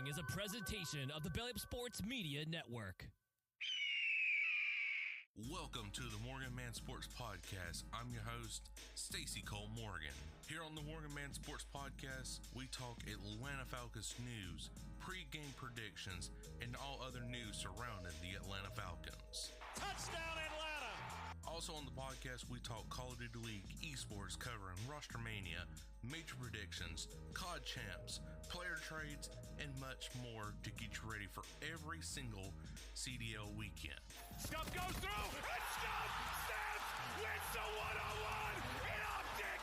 is a presentation of the Belly Up Sports Media Network. Welcome to the MorganMan Sports Podcast. I'm your host, Stacy Cole Morgan. Here on the MorganMan Sports Podcast, we talk Atlanta Falcons news, pre-game predictions, and all other news surrounding the Atlanta Falcons. Touchdown, Atlanta! Also on the podcast, we talk Call of Duty League, Esports, covering Roster Mania, major predictions, COD champs, player trades, and much more to get you ready for every single CDL weekend. Shakeup goes through, and Shakeup snaps, wins the one-on-one in optic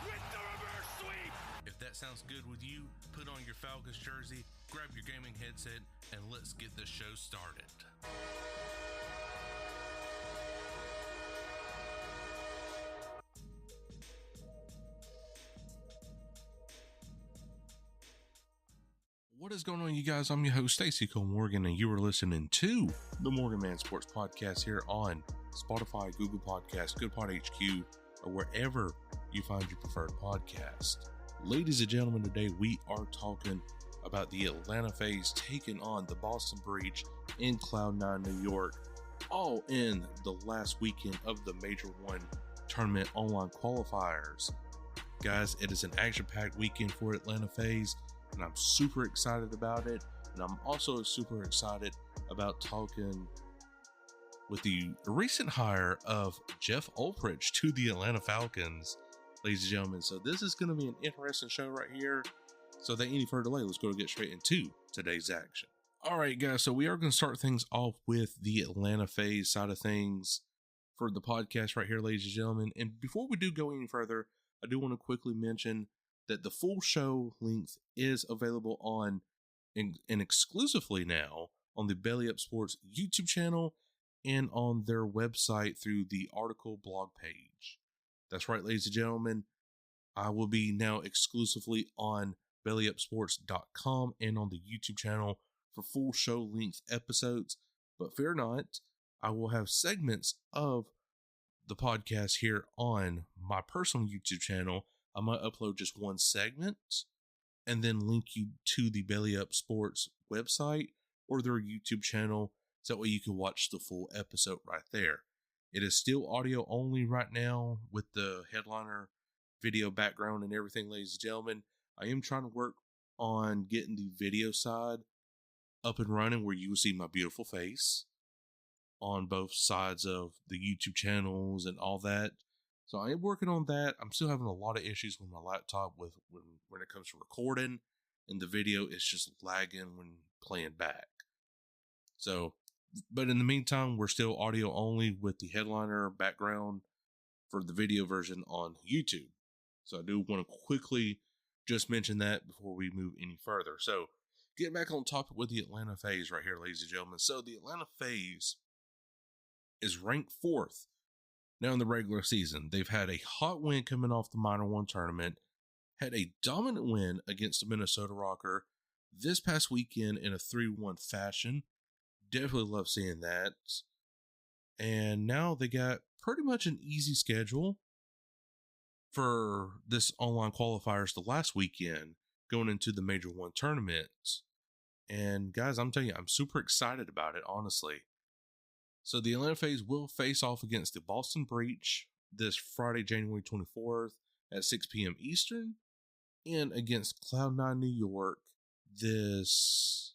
with the reverse sweep. If that sounds good with you, put on your Falcons jersey, grab your gaming headset, and let's get this show started. What is going on, you guys? I'm your host, Stacy Cole Morgan, and you are listening to the MorganMan Sports Podcast here on Spotify, Google Podcasts, GoodPod HQ, or wherever you find your preferred podcast. Ladies and gentlemen, today we are talking about the Atlanta FaZe taking on the Boston Breach in Cloud9, New York, all in the last weekend of the Major 1 tournament online qualifiers. Guys, it is an action-packed weekend for Atlanta FaZe, and I'm super excited about it. And I'm also super excited about talking with the recent hire of Jeff Ulbrich to the Atlanta Falcons, ladies and gentlemen. So this is going to be an interesting show right here. So without any further delay, let's go get straight into today's action. All right, guys. So we are going to start things off with the Atlanta FaZe side of things for the podcast right here, ladies and gentlemen. And before we do go any further, I do want to quickly mention that the full show length is available on and exclusively now on the Belly Up Sports YouTube channel and on their website through the article blog page. That's right, ladies and gentlemen. I will be now exclusively on bellyupsports.com and on the YouTube channel for full show length episodes. But fear not, I will have segments of the podcast here on my personal YouTube channel. I might upload just one segment and then link you to the Belly Up Sports website or their YouTube channel, so that way you can watch the full episode right there. It is still audio only right now with the headliner video background and everything, ladies and gentlemen. I am trying to work on getting the video side up and running where you will see my beautiful face on both sides of the YouTube channels and all that. So I am working on that. I'm still having a lot of issues with my laptop when it comes to recording, and the video is just lagging when playing back. So, but in the meantime, we're still audio only with the headliner background for the video version on YouTube. So I do want to quickly just mention that before we move any further. So getting back on topic with the Atlanta FaZe right here, ladies and gentlemen. So the Atlanta FaZe is ranked 4th. Now in the regular season, they've had a hot win coming off the Minor 1 tournament, had a dominant win against the Minnesota Rocker this past weekend in a 3-1 fashion. Definitely love seeing that. And now they got pretty much an easy schedule for this online qualifiers the last weekend going into the Major 1 tournament. And guys, I'm telling you, I'm super excited about it, honestly. So the Atlanta FaZe will face off against the Boston Breach this Friday, January 24th at 6 p.m. Eastern, and against Cloud9 New York this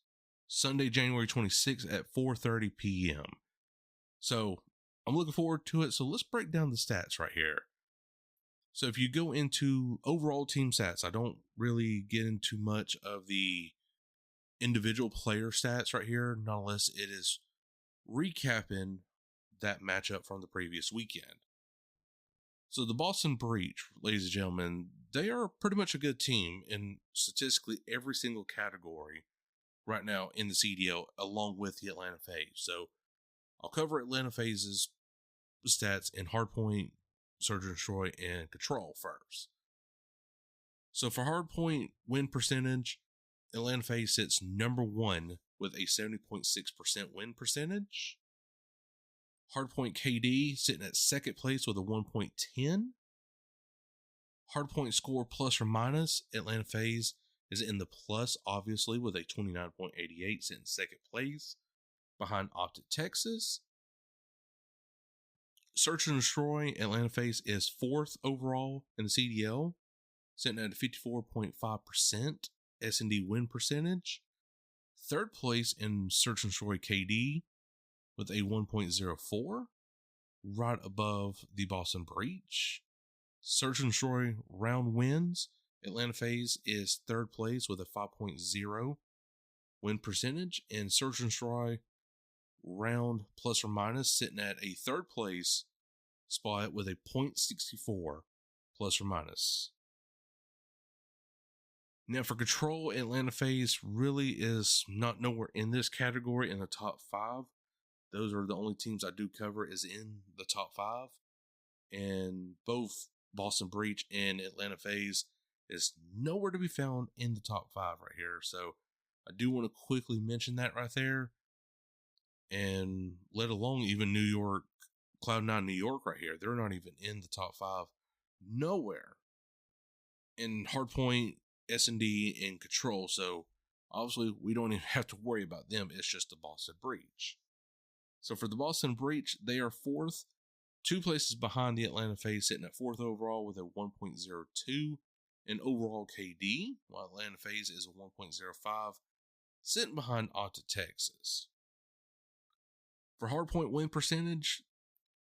Sunday, January 26th at 4:30 p.m. So I'm looking forward to it. So let's break down the stats right here. So if you go into overall team stats, I don't really get into much of the individual player stats right here, not unless it is recapping that matchup from the previous weekend. So the Boston Breach, ladies and gentlemen, they are pretty much a good team in statistically every single category right now in the CDL, along with the Atlanta FaZe. So I'll cover Atlanta FaZe's stats in Hardpoint, Search and Destroy, and Control first. So for Hardpoint win percentage, Atlanta FaZe sits number 1 with a 70.6% win percentage. Hardpoint KD sitting at second place with a 1.10. Hardpoint score plus or minus, Atlanta FaZe is in the plus, obviously, with a 29.88, sitting in second place behind Optic Texas. Search and Destroy, Atlanta FaZe is fourth overall in the CDL, sitting at a 54.5% S&D win percentage. Third place in Search and Destroy KD with a 1.04, right above the Boston Breach. Search and Destroy round wins, Atlanta FaZe is third place with a 5.0 win percentage, and Search and Destroy round plus or minus sitting at a third place spot with a 0.64 plus or minus. Now for Control, Atlanta FaZe really is not nowhere in this category in the top 5. Those are the only teams I do cover is in the top 5. And both Boston Breach and Atlanta FaZe is nowhere to be found in the top 5 right here. So I do want to quickly mention that right there. And let alone even New York, Cloud9 New York right here. They're not even in the top 5. Nowhere. In Hardpoint, S&D, and Control. So obviously we don't even have to worry about them. It's just the Boston Breach. So for the Boston Breach, they are fourth. 2 places behind the Atlanta FaZe, sitting at fourth overall with a 1.02 in overall KD, while Atlanta FaZe is a 1.05, sitting behind Optic Texas. For hardpoint win percentage,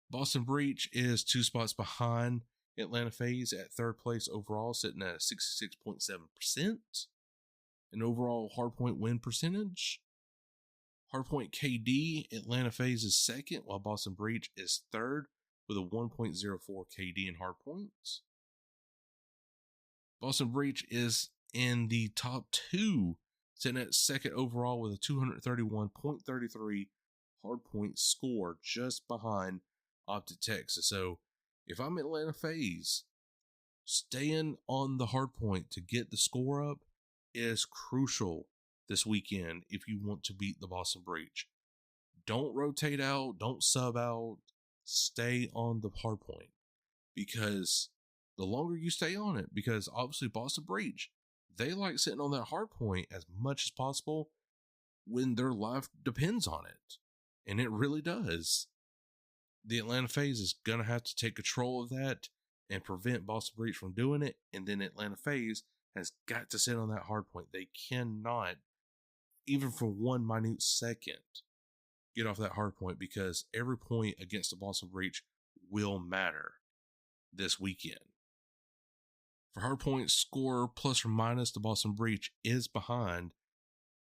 Boston Breach is 2 spots behind Atlanta FaZe at third place overall, sitting at 66.7%. And overall hardpoint win percentage, hardpoint KD, Atlanta FaZe is second, while Boston Breach is third with a 1.04 KD in hardpoints. Boston Breach is in the top 2, sitting at second overall with a 231.33 hardpoint score, just behind Optic Texas. So if I'm Atlanta FaZe, staying on the hardpoint to get the score up is crucial this weekend if you want to beat the Boston Breach. Don't rotate out, don't sub out, stay on the hardpoint, because the longer you stay on it, because obviously Boston Breach, they like sitting on that hardpoint as much as possible when their life depends on it. And it really does. The Atlanta FaZe is going to have to take control of that and prevent Boston Breach from doing it. And then Atlanta FaZe has got to sit on that hardpoint. They cannot, even for 1 minute second, get off that hardpoint, because every point against the Boston Breach will matter this weekend. For hardpoint score plus or minus, the Boston Breach is behind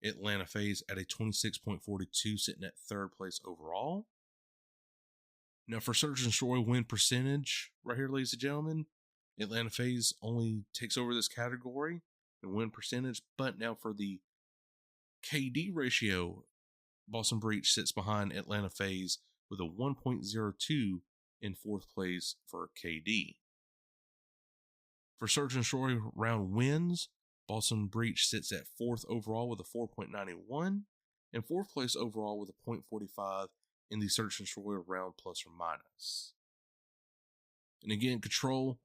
Atlanta FaZe at a 26.42, sitting at third place overall. Now for Search and Destroy win percentage, right here, ladies and gentlemen, Atlanta FaZe only takes over this category in win percentage. But now for the KD ratio, Boston Breach sits behind Atlanta FaZe with a 1.02 in fourth place for KD. For Search and Destroy round wins, Boston Breach sits at fourth overall with a 4.91 and fourth place overall with a 0.45 in the Search and Destroy round plus or minus. And again, Control,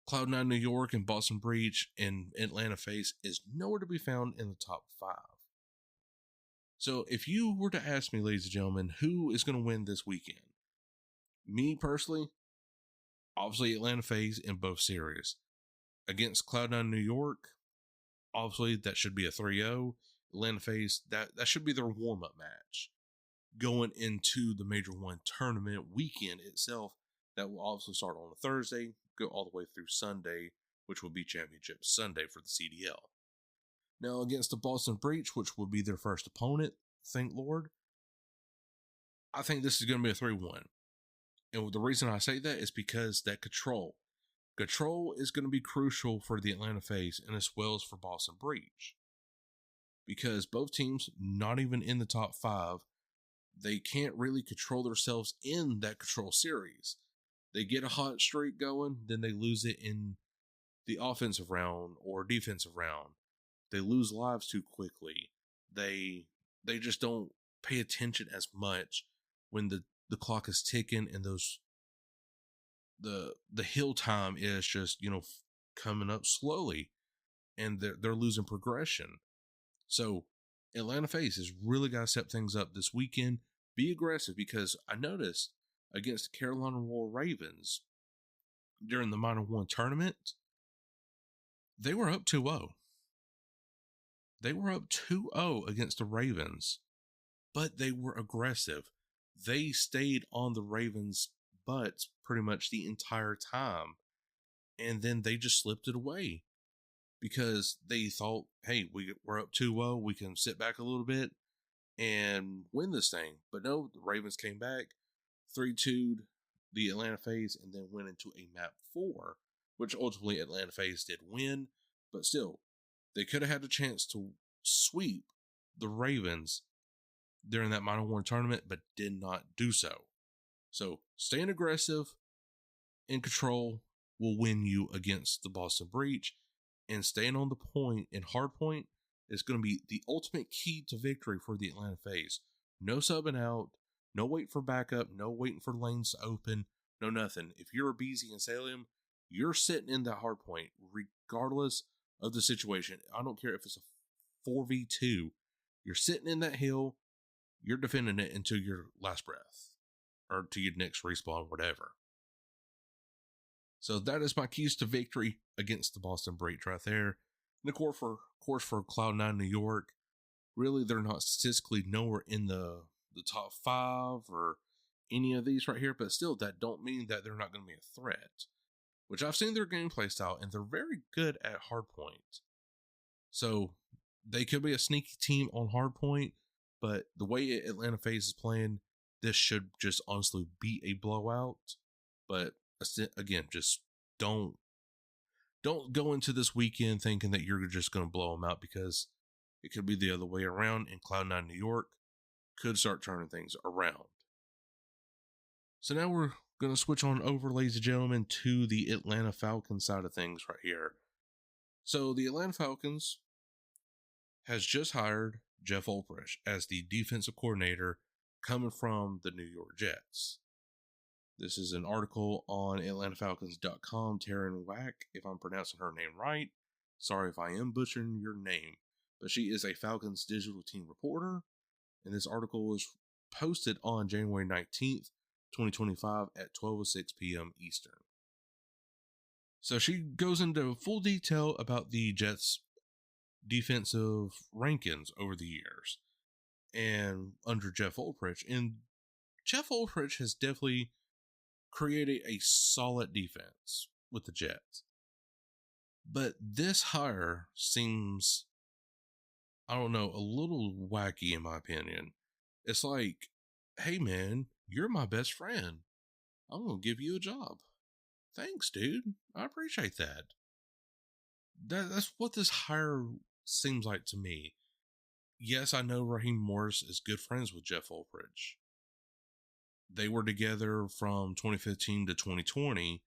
Cloud9 New York, and Boston Breach and Atlanta FaZe is nowhere to be found in the top 5. So if you were to ask me, ladies and gentlemen, who is going to win this weekend? Me personally, obviously Atlanta FaZe in both series. Against Cloud9 New York, obviously that should be a 3-0. Atlanta FaZe, that should be their warm-up match going into the Major 1 tournament weekend itself. That will obviously start on a Thursday, go all the way through Sunday, which will be Championship Sunday for the CDL. Now against the Boston Breach, which will be their first opponent, thank Lord, I think this is going to be a 3-1. And the reason I say that is because that control is going to be crucial for the Atlanta FaZe and as well as for Boston Breach. Because both teams, not even in the top 5, they can't really control themselves in that control series. They get a hot streak going, then they lose it in the offensive round or defensive round. They lose lives too quickly. They just don't pay attention as much when the clock is ticking and the hill time is just, coming up slowly. and they're losing progression. So Atlanta FaZe has really got to step things up this weekend. Be aggressive, because I noticed against the Carolina Royal Ravens during the Minor 1 tournament, they were up 2-0. They were up 2-0 against the Ravens, but they were aggressive. They stayed on the Ravens' butts pretty much the entire time, and then they just slipped it away because they thought, hey, we're up 2-0, we can sit back a little bit and win this thing. But no, the Ravens came back, 3-2'd the Atlanta FaZe, and then went into a map 4, which ultimately Atlanta FaZe did win. But still, they could have had a chance to sweep the Ravens during that Minor 1 tournament, but did not do so. So staying aggressive, in control, will win you against the Boston Breach, and staying on the point and hard point is going to be the ultimate key to victory for the Atlanta FaZe. No subbing out, no waiting for backup, no waiting for lanes to open, no nothing. If you're a BZ and Salem, you're sitting in that hard point regardless of the situation. I don't care if it's a 4v2. You're sitting in that hill, you're defending it until your last breath, or to your next respawn, whatever. So that is my keys to victory against the Boston Breach right there. And of course for Cloud9 New York, really they're not statistically nowhere in the top 5 or any of these right here, but still that don't mean that they're not going to be a threat. Which I've seen their gameplay style, and they're very good at hardpoint. So they could be a sneaky team on hardpoint, but the way Atlanta FaZe is playing, this should just honestly be a blowout. But again, just don't go into this weekend thinking that you're just going to blow them out, because it could be the other way around, and Cloud9 New York could start turning things around. So now we're going to switch on over, ladies and gentlemen, to the Atlanta Falcons side of things right here. So the Atlanta Falcons has just hired Jeff Ulbrich as the defensive coordinator, coming from the New York Jets. This is an article on AtlantaFalcons.com. Taryn Wack, if I'm pronouncing her name right. Sorry if I am butchering your name. But she is a Falcons digital team reporter. And this article was posted on January 19th, 2025 at 12:06 p.m. Eastern. So she goes into full detail about the Jets' defensive rankings over the years and under Jeff Ulbrich. And Jeff Ulbrich has definitely created a solid defense with the Jets. But this hire seems, I don't know, a little wacky in my opinion. It's like, hey man, you're my best friend. I'm going to give you a job. Thanks, dude. I appreciate that. That's what this hire seems like to me. Yes, I know Raheem Morris is good friends with Jeff Ulbrich. They were together from 2015 to 2020,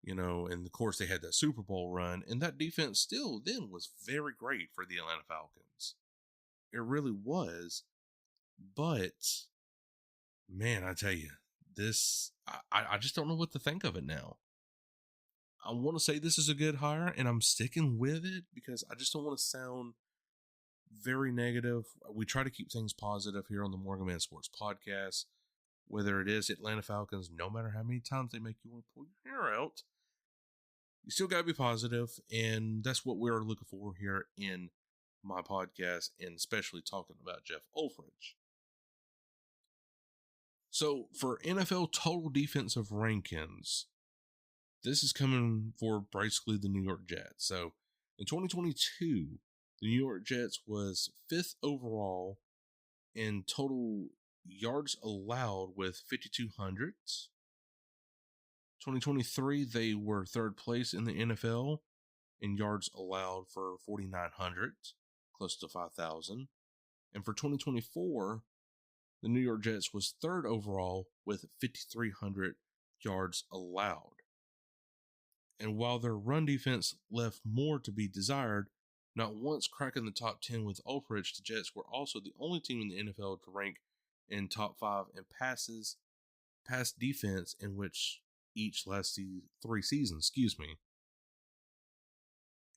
and of course they had that Super Bowl run, and that defense still then was very great for the Atlanta Falcons. It really was. But, man, I tell you, I just don't know what to think of it now. I want to say this is a good hire, and I'm sticking with it because I just don't want to sound very negative. We try to keep things positive here on the MorganMan Sports Podcast. Whether it is Atlanta Falcons, no matter how many times they make you want to pull your hair out, you still got to be positive, and that's what we're looking for here in my podcast, and especially talking about Jeff Ulbrich. So for NFL total defensive rankings, this is coming for basically the New York Jets. So in 2022, the New York Jets was 5th overall in total yards allowed with 5,200. 2023, they were 3rd place in the NFL in yards allowed for 4,900, close to 5,000. And for 2024, the New York Jets was 3rd overall with 5,300 yards allowed. And while their run defense left more to be desired, not once cracking the top 10 with Ulbrich, the Jets were also the only team in the NFL to rank in top 5 in pass defense in which each last 3 seasons,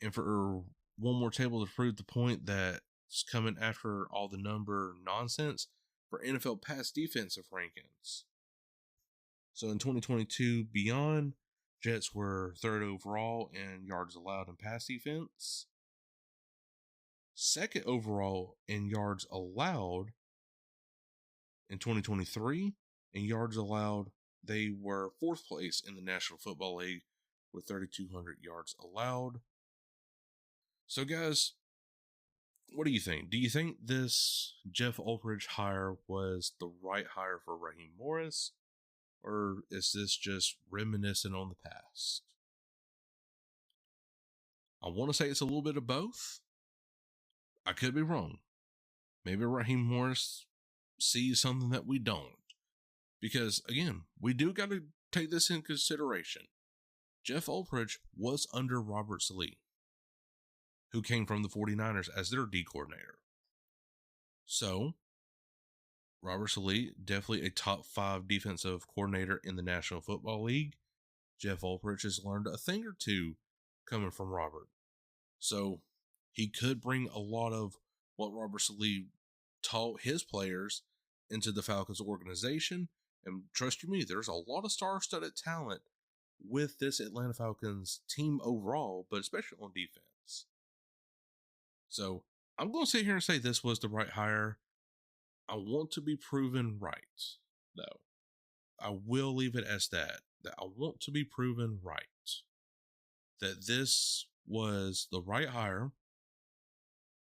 And for one more table to prove the point that's coming after all the number nonsense, for NFL pass defensive rankings. So in 2022 beyond, Jets were 3rd overall in yards allowed in pass defense, 2nd overall in yards allowed. In 2023, in yards allowed, they were 4th place in the National Football League with 3,200 yards allowed. So guys, what do you think? Do you think this Jeff Ulbrich hire was the right hire for Raheem Morris? Or is this just reminiscent on the past? I want to say it's a little bit of both. I could be wrong. Maybe Raheem Morris sees something that we don't. Because, again, we do got to take this in consideration. Jeff Ulbrich was under Robert Saleh, who came from the 49ers as their D coordinator. So, Robert Saleh, definitely a top 5 defensive coordinator in the National Football League. Jeff Ulbrich has learned a thing or two coming from Robert. So, he could bring a lot of what Robert Saleh taught his players into the Falcons organization. And trust you me, there's a lot of star-studded talent with this Atlanta Falcons team overall, but especially on defense. So, I'm going to sit here and say this was the right hire. I want to be proven right, though. I will leave it as that I want to be proven right. That this was the right hire.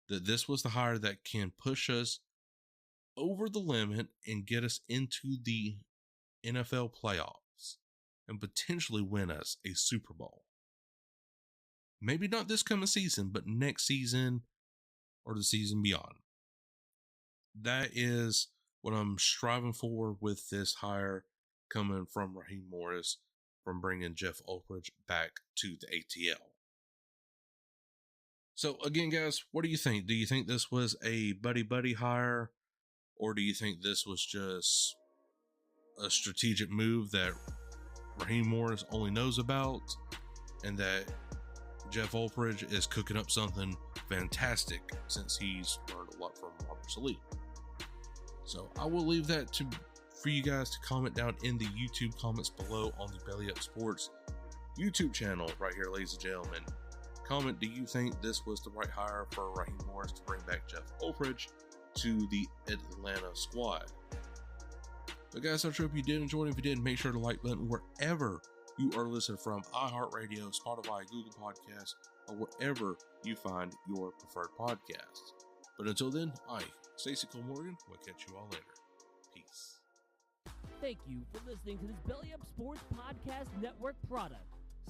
That this was the hire that can push us over the limit and get us into the NFL playoffs and potentially win us a Super Bowl. Maybe not this coming season, but next season or the season beyond. That is what I'm striving for with this hire coming from Raheem Morris, from bringing Jeff Ulbrich back to the ATL. So again, guys, what do you think? Do you think this was a buddy hire, or do you think this was just a strategic move that Raheem Morris only knows about, and that Jeff Ulbrich is cooking up something fantastic since he's learned a lot from Robert Saleh? So I will leave that for you guys to comment down in the YouTube comments below on the Belly Up Sports YouTube channel right here, ladies and gentlemen. Comment, do you think this was the right hire for Raheem Morris to bring back Jeff Ulbrich to the Atlanta squad? But guys, I hope you did enjoy it. If you did, make sure to like button wherever you are listening from, iHeartRadio, Spotify, Google Podcasts, or wherever you find your preferred podcasts. But until then, I, Stacy Cole Morgan, will catch you all later. Peace. Thank you for listening to this Belly Up Sports Podcast Network product.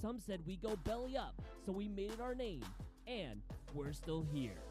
Some said we go belly up, so we made it our name, and we're still here.